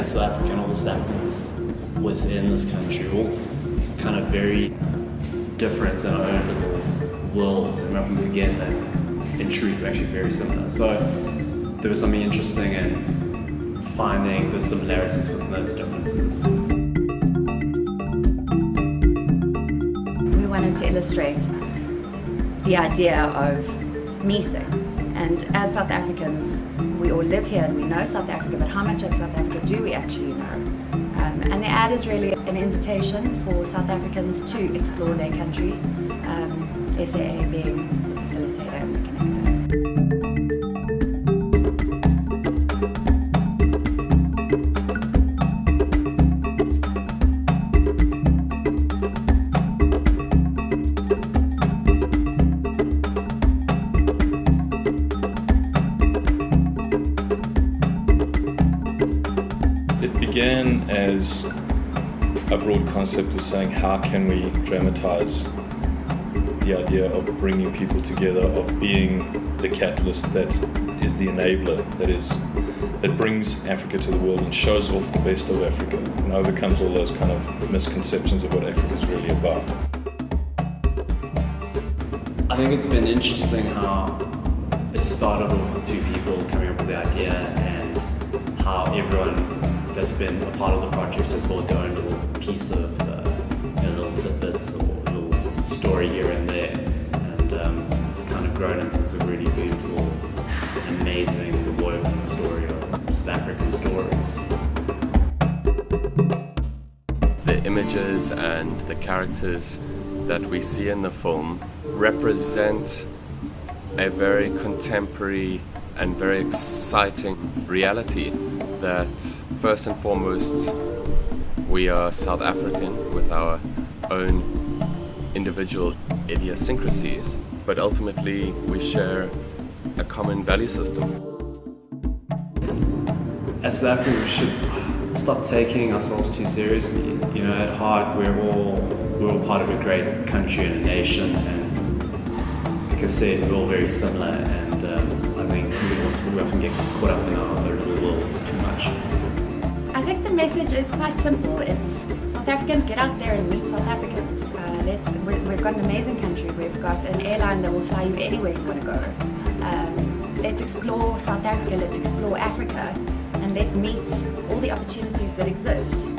as South African, all the South Africans within this country, all kind of very different in our own little worlds, and we often forget that in truth we're actually very similar. So there was something interesting in finding the similarities within those differences. We wanted to illustrate the idea of meeting, and as South Africans we all live here and we know South Africa, but how much of South Africa do we actually know? And the ad is really an invitation for South Africans to explore their country, SAA being the facilitator and the connector. It began as a broad concept of saying how can we dramatize the idea of bringing people together, of being the catalyst that is the enabler, that brings Africa to the world and shows off the best of Africa and overcomes all those kind of misconceptions of what Africa is really about. I think it's been interesting how it started off with two people coming up with the idea, and how everyone that's been a part of the project has brought their own little piece of little tidbits or little story here and there, and it's kind of grown into this really beautiful, amazing, woven story of South African stories. The images and the characters that we see in the film represent a very contemporary and very exciting reality that first and foremost we are South African with our own individual idiosyncrasies, but ultimately we share a common value system. As South Africans, we should stop taking ourselves too seriously. You know, at heart we're all part of a great country and a nation, and like I said, we're all very similar, and I think we often get caught up in our little worlds too much. I think the message is quite simple. It's South Africans, get out there and meet South Africans. We've got an amazing country. We've got an airline that will fly you anywhere you want to go. Let's explore South Africa, let's explore Africa, and let's meet all the opportunities that exist.